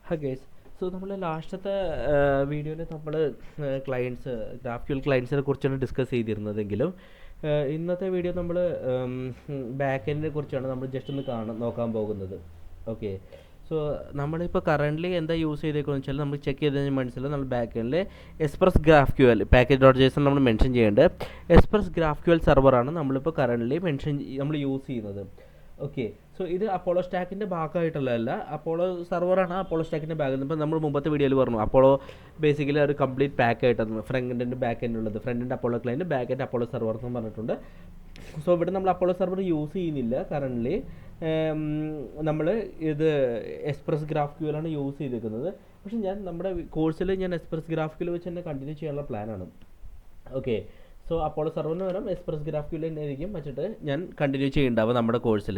ഹാ guys, so നമ്മൾ ലാസ്റ്റത്തെ വീഡിയോയിൽ നമ്മൾ ക്ലയൻസ് ഗ്രാഫ്ക്യൂൽ ക്ലയൻസിനെ കുറിച്ചാണ് ഡിസ്കസ് ചെയ്തിരുന്നതെങ്കിലും ഇന്നത്തെ വീഡിയോ നമ്മൾ ബാക്ക് എൻഡിനെ കുറിച്ചാണ് നമ്മൾ ജസ്റ്റ് ഒന്ന് നോക്കാൻ പോകുന്നത്. ഓക്കെ, സോ നമ്മളിപ്പോൾ കറൻ്റ്ലി എന്താ യൂസ് ചെയ്തേക്കെന്ന് വെച്ചാൽ നമ്മൾ ചെക്ക് ചെയ്ത് കഴിഞ്ഞാൽ മനസ്സിലാവും നമ്മൾ ബാക്ക് എൻഡിൽ Express GraphQL package dot JSON നമ്മൾ മെൻഷൻ ചെയ്യേണ്ടത് എക്സ്പ്രസ് ഗ്രാഫ്ക്യൂൽ സെർവറാണ് നമ്മളിപ്പോൾ കറൻ്റ്ലി നമ്മൾ യൂസ് ചെയ്യുന്നത്. ഓക്കെ, സോ ഇത് അപ്പോളോ സ്റ്റാക്കിൻ്റെ ഭാഗമായിട്ടുള്ളതല്ല, അപ്പോളോ സെർവറാണ് അപ്പോളോ സ്റ്റാക്കിൻ്റെ ഭാഗം. ഇപ്പോൾ നമ്മൾ മുമ്പത്തെ വീഡിയോയിൽ പറഞ്ഞു അപ്പോളോ ബേസിക്കലി ഒരു കംപ്ലീറ്റ് പാക്ക് ആയിട്ടാണ് ഫ്രണ്ട് എൻഡ് ബാക്ക് എൻഡ് ഉള്ളത്. Front end Apollo client, back end Apollo server എന്ന് പറഞ്ഞിട്ടുണ്ട്. സോ ഇവിടെ നമ്മൾ അപ്പോളോ സെർവർ യൂസ് ചെയ്യുന്നില്ല കറൻ്റ്ലി. നമ്മൾ ഇത് എക്സ്പ്രസ് ഗ്രാഫ്ക്യൂലാണ് യൂസ് ചെയ്തിരിക്കുന്നത്. പക്ഷേ നമ്മുടെ കോഴ്സിൽ ഞാൻ എക്സ്പ്രസ് ഗ്രാഫ്ക്യൂൽ വെച്ച് തന്നെ കണ്ടിന്യൂ ചെയ്യാനുള്ള പ്ലാനാണ്. ഓക്കെ, സോ അപ്പോളോ സെർവറിന് പകരം എക്സ്പ്രസ് ഗ്രാഫ്ക്യൂൽ തന്നെ ആയിരിക്കും വെച്ചിട്ട് ഞാൻ കണ്ടിന്യൂ ചെയ്യുന്നുണ്ടാവുക നമ്മുടെ കോഴ്സിൽ.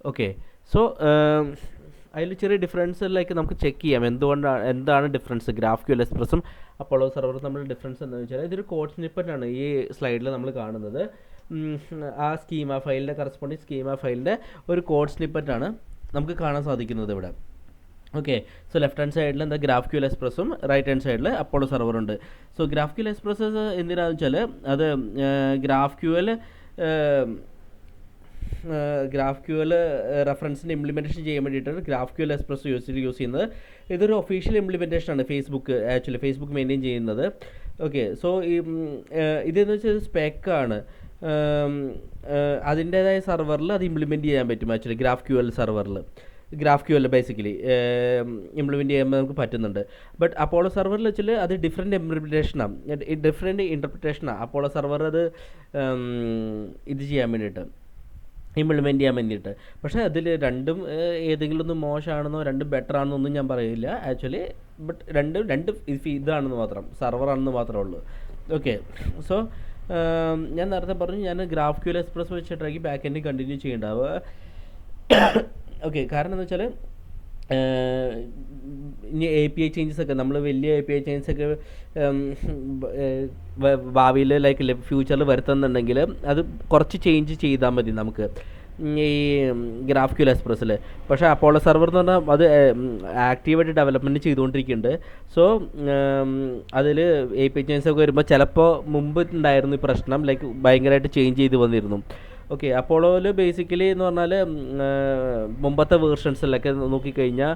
ഓക്കെ, സോ അതിൽ ചെറിയ ഡിഫറൻസ് നമുക്ക് ചെക്ക് ചെയ്യാം എന്താണ് ഡിഫറൻസ് ഗ്രാഫ്ക്യൂൽ എക്സ്പ്രസും അപ്പോളോ സെർവറും തമ്മിൽ ഡിഫറൻസ് എന്താണെന്ന് വെച്ചാൽ ഇതൊരു കോഡ് സ്നിപ്പറ്റാണ് ഈ സ്ലൈഡിൽ നമ്മൾ കാണുന്നത്. ആ സ്കീമ ഫയലിൻ്റെ കറസ്പോണ്ടിങ് സ്കീമ ഫയലിൻ്റെ ഒരു കോഡ് സ്നിപ്പറ്റാണ് നമുക്ക് കാണാൻ സാധിക്കുന്നത് ഇവിടെ. ഓക്കെ, സോ ലെഫ്റ്റ് ഹാൻഡ് സൈഡിൽ എന്താ ഗ്രാഫ്ക്യൂൽ എക്സ്പ്രസും റൈറ്റ് ഹാൻഡ് സൈഡിൽ അപ്പോളോ സെർവറുണ്ട്. സോ ഗ്രാഫ്ക്യൂൽ എക്സ്പ്രസ് എന്തിനാണെന്ന് വെച്ചാൽ അത് ഗ്രാഫ്ക്യൂൽ റെഫറൻസിൻ്റെ ഇംപ്ലിമെൻറ്റേഷൻ ചെയ്യാൻ വേണ്ടിയിട്ടാണ് ഗ്രാഫ്ക്യൂൽ എക്സ്പ്രസ് യൂസ് ചെയ്യുന്നത്. ഇതൊരു ഒഫീഷ്യൽ ഇംപ്ലിമെൻറ്റേഷനാണ് ഫേസ്ബുക്ക് മെയിൻറ്റെയിൻ ചെയ്യുന്നത്. ഓക്കെ, സോ ഇതെന്ന് വെച്ചാൽ സ്പെക്കാണ്. അതിൻ്റേതായ സെർവറിൽ അത് ഇംപ്ലിമെൻറ്റ് ചെയ്യാൻ പറ്റും. ഗ്രാഫ്ക്യൂൽ ബേസിക്കലി ഇംപ്ലിമെൻറ്റ് ചെയ്യുമ്പോൾ നമുക്ക് പറ്റുന്നുണ്ട്. ബട്ട് അപ്പോളോ സെർവറിൽ വെച്ചാൽ അത് ഡിഫറെൻറ്റ് ഇൻ്റർപ്രിറ്റേഷനാണ്. അപ്പോളോ സെർവർ അത് ഇത് ചെയ്യാൻ വേണ്ടിയിട്ട് ഇംപ്ലിമെൻറ്റ് ചെയ്യാൻ വേണ്ടിയിട്ട്. പക്ഷേ അതിൽ രണ്ടും ഏതെങ്കിലും ഒന്ന് മോശമാണെന്നോ രണ്ടും ബെറ്റർ ആണെന്നോ ഒന്നും ഞാൻ പറയില്ല ആക്ച്വലി. ബട്ട് രണ്ട് ഇതാണെന്ന് മാത്രം, സെർവറാണെന്ന് മാത്രമേ ഉള്ളൂ. ഓക്കെ, സോ ഞാൻ നേരത്തെ പറഞ്ഞു ഞാൻ ഗ്രാഫ്ക്യൂൽ എക്സ്പ്രസ് വെച്ചിട്ടായിരിക്കും ബാക്ക് എൻഡ് കണ്ടിന്യൂ ചെയ്യേണ്ടാവുക. ഓക്കെ, കാരണം എന്താ വെച്ചാൽ ഇനി API ചേഞ്ചസ് ഒക്കെ നമ്മൾ വലിയ API ചേഞ്ചസ് ഒക്കെ ഭാവിയിൽ ഫ്യൂച്ചറിൽ വരുത്തുന്നുണ്ടെങ്കിൽ അത് കുറച്ച് ചേഞ്ച് ചെയ്താൽ മതി നമുക്ക് ഈ ഗ്രാഫ്ക്യൂൽ എക്സ്പ്രസ്സിൽ. പക്ഷേ അപ്പോളോ സെർവർ എന്ന് പറഞ്ഞാൽ അത് ആക്റ്റീവായിട്ട് ഡെവലപ്മെൻറ്റ് ചെയ്തുകൊണ്ടിരിക്കുന്നുണ്ട്. സോ അതിൽ API ചേഞ്ചസ് ഒക്കെ വരുമ്പോൾ ചിലപ്പോൾ മുമ്പ് ഉണ്ടായിരുന്നു ഈ പ്രശ്നം ഭയങ്കരമായിട്ട് ചേഞ്ച് ചെയ്ത് വന്നിരുന്നു. ഓക്കെ, അപ്പോളോയിൽ ബേസിക്കലി എന്ന് പറഞ്ഞാൽ മുമ്പത്തെ വേർഷൻസിലൊക്കെ നോക്കിക്കഴിഞ്ഞാൽ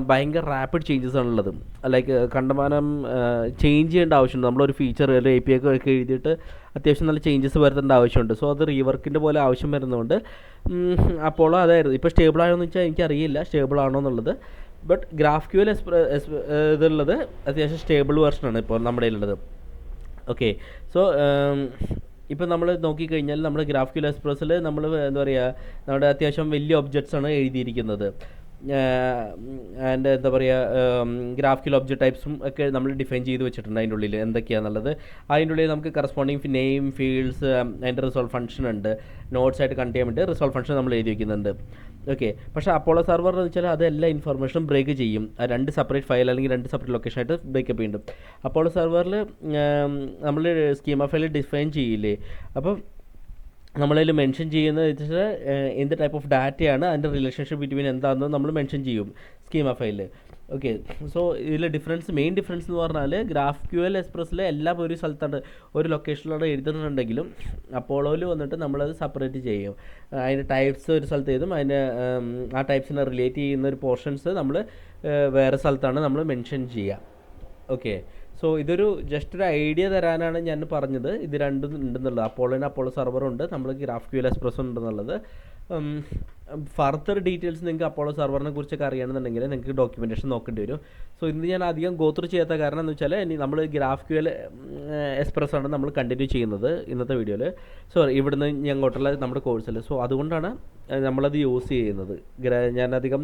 ഭയങ്കര റാപ്പിഡ് ചേഞ്ചസ് ആണുള്ളത്. കണ്ടമാനം ചേഞ്ച് ചെയ്യേണ്ട ആവശ്യമുണ്ട്. നമ്മളൊരു ഫീച്ചർ API ഒക്കെ എഴുതിയിട്ട് അത്യാവശ്യം നല്ല ചേഞ്ചസ് വരുത്തേണ്ട ആവശ്യമുണ്ട്. സോ അത് റീവർക്കിൻ്റെ പോലെ ആവശ്യം വരുന്നതുകൊണ്ട് അപ്പോളോ അതായിരുന്നു. ഇപ്പോൾ സ്റ്റേബിൾ ആണോ എന്ന് വെച്ചാൽ എനിക്കറിയില്ല സ്റ്റേബിൾ ആണോ എന്നുള്ളത്. ബട്ട് ഗ്രാഫ്ക്യൂൽ ഇതുള്ളത് അത്യാവശ്യം സ്റ്റേബിൾ വെർഷനാണ് ഇപ്പോൾ നമ്മുടെ കയ്യിലുള്ളത്. ഓക്കെ, സോ ഇപ്പോൾ നമ്മൾ നോക്കിക്കഴിഞ്ഞാൽ നമ്മുടെ ഗ്രാഫ്ക്യൂൽ എക്സ്പ്രസ്സിൽ നമ്മൾ എന്താ പറയുക നമ്മുടെ അത്യാവശ്യം വലിയ ഒബ്ജക്ട്സാണ് എഴുതിയിരിക്കുന്നത്. ആൻഡ് എന്താ പറയുക ഗ്രാഫ്ക്യൂൽ ഒബ്ജക്റ്റ് ടൈപ്സും ഒക്കെ നമ്മൾ ഡിഫൈൻ ചെയ്ത് വെച്ചിട്ടുണ്ട് അതിൻ്റെ ഉള്ളിൽ എന്തൊക്കെയാണെന്നുള്ളത്. അതിൻ്റെ ഉള്ളിൽ നമുക്ക് കറസ്പോണ്ടിങ് നെയിം, ഫീൽഡ്സ്, അതിൻ്റെ റിസോൾവ് ഫംഗ്ഷൻ ഉണ്ട്. നോട്ട്സ് ആയിട്ട് കണക്ട് ചെയ്യാൻ വേണ്ടി റിസോൾവ് ഫംഗ്ഷൻ നമ്മൾ എഴുതി വയ്ക്കുന്നുണ്ട്. ഓക്കെ, പക്ഷേ അപ്പോളോ സെർവർ എന്ന് വെച്ചാൽ അത് എല്ലാ ഇൻഫർമേഷനും ബ്രേക്ക് ചെയ്യും. രണ്ട് സെപ്പറേറ്റ് ഫയൽ അല്ലെങ്കിൽ രണ്ട് സെപ്പറേറ്റ് ലൊക്കേഷനായിട്ട് ബ്രേക്കപ്പ് ചെയ്യുന്നുണ്ട്. അപ്പോളോ സെർവറിൽ നമ്മൾ സ്കീമ ഫയൽ ഡിഫൈൻ ചെയ്യില്ലേ, അപ്പം നമ്മളതിൽ മെൻഷൻ ചെയ്യുന്നത് വെച്ചാൽ എന്ത് ടൈപ്പ് ഓഫ് ഡാറ്റയാണ് അതിൻ്റെ റിലേഷൻഷിപ്പ് ബിറ്റ്വീൻ എന്താണെന്ന് നമ്മൾ മെൻഷൻ ചെയ്യും സ്കീമ ഫയലിൽ. ഓക്കെ, സോ ഇതിൽ മെയിൻ ഡിഫറൻസ് എന്ന് പറഞ്ഞാൽ ഗ്രാഫ്ക്യൂൽ എക്സ്പ്രസ്സിൽ എല്ലാം ഒരു സ്ഥലത്താണ് ഒരു ലൊക്കേഷനിലാണ് എഴുതുന്നുണ്ടെങ്കിലും അപ്പോളോയിൽ വന്നിട്ട് നമ്മളത് സെപ്പറേറ്റ് ചെയ്യും. അതിൻ്റെ ടൈപ്സ് ഒരു സ്ഥലത്ത് എഴുതും, അതിൻ്റെ ആ ടൈപ്സിനെ റിലേറ്റ് ചെയ്യുന്ന ഒരു പോർഷൻസ് നമ്മൾ വേറെ സ്ഥലത്താണ് നമ്മൾ മെൻഷൻ ചെയ്യുക. ഓക്കെ, സോ ഇതൊരു ജസ്റ്റ് ഒരു ഐഡിയ തരാനാണ് ഞാൻ പറഞ്ഞത്. ഇത് രണ്ടും ഉണ്ടെന്നുള്ളത്, അപ്പോളോ സെർവറുണ്ട്, നമ്മൾ ഗ്രാഫ്ക്യൂൽ എക്സ്പ്രസ് ഉണ്ടെന്നുള്ളത്. ഫർദർ ഡീറ്റെയിൽസ് നിങ്ങൾക്ക് അപ്പോളോ സെർവറിനെ കുറിച്ചൊക്കെ അറിയണമെന്നുണ്ടെങ്കിൽ നിങ്ങൾക്ക് ഡോക്യുമെൻറ്റേഷൻ നോക്കേണ്ടി വരും. സോ ഇന്ന് ഞാൻ അധികം ഗോത്രൂ ചെയ്യാത്ത കാരണം എന്ന് വെച്ചാൽ ഇനി നമ്മൾ ഗ്രാഫ്ക്യൂൽ എക്സ്പ്രസ് ആണ് നമ്മൾ കണ്ടിന്യൂ ചെയ്യുന്നത് ഇന്നത്തെ വീഡിയോയിൽ. ഇവിടുന്ന് അങ്ങോട്ടുള്ള നമ്മുടെ കോഴ്സിൽ. സോ അതുകൊണ്ടാണ് നമ്മളത് യൂസ് ചെയ്യുന്നത്. ഞാനധികം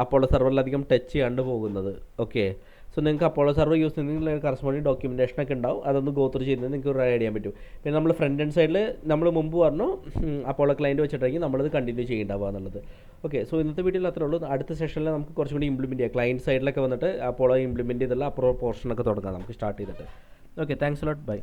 അപ്പോളോ സെർവറിലധികം ടച്ച് ചെയ്യാണ്ട് പോകുന്നത്. ഓക്കെ, സോ നിങ്ങൾക്ക് അപ്പോളോ സെർവർ യൂസ് ചെയ്യുന്നതിൽ കറസ്പോണ്ടിങ് ഡോക്യുമെൻറ്റേഷനൊക്കെ ഉണ്ടാവും. അതൊന്ന് ഗോത്രൂ ചെയ്യുന്നത് നിങ്ങൾക്ക് ഒരു ഐഡിയ ചെയ്യാൻ പറ്റും. പിന്നെ നമ്മൾ ഫ്രണ്ട് എൻഡ് സൈഡിൽ നമ്മൾ മുമ്പ് പറഞ്ഞു അപ്പോളോ ക്ലൈൻറ്റ് വെച്ചിട്ടായിരിക്കും നമ്മളത് കണ്ടിന്യൂ ചെയ്യേണ്ടാവുക എന്നുള്ളത്. ഓക്കെ, സോ ഇന്നത്തെ വീഡിയോയിൽ അത്രേ ഉള്ളൂ. അടുത്ത സെഷനിൽ നമുക്ക് കുറച്ചും കൂടി ഇംപ്ലിമെൻറ്റ് ചെയ്യാം. ക്ലൈൻറ്റ് സൈഡിലൊക്കെ വന്നിട്ട് അപ്പോളോ ഇംപ്ലിമെൻറ്റ് ചെയ്തുള്ള പോർഷനൊക്കെ തുടങ്ങാം നമുക്ക് സ്റ്റാർട്ട് ചെയ്തിട്ട്. Okay, thanks a lot, by.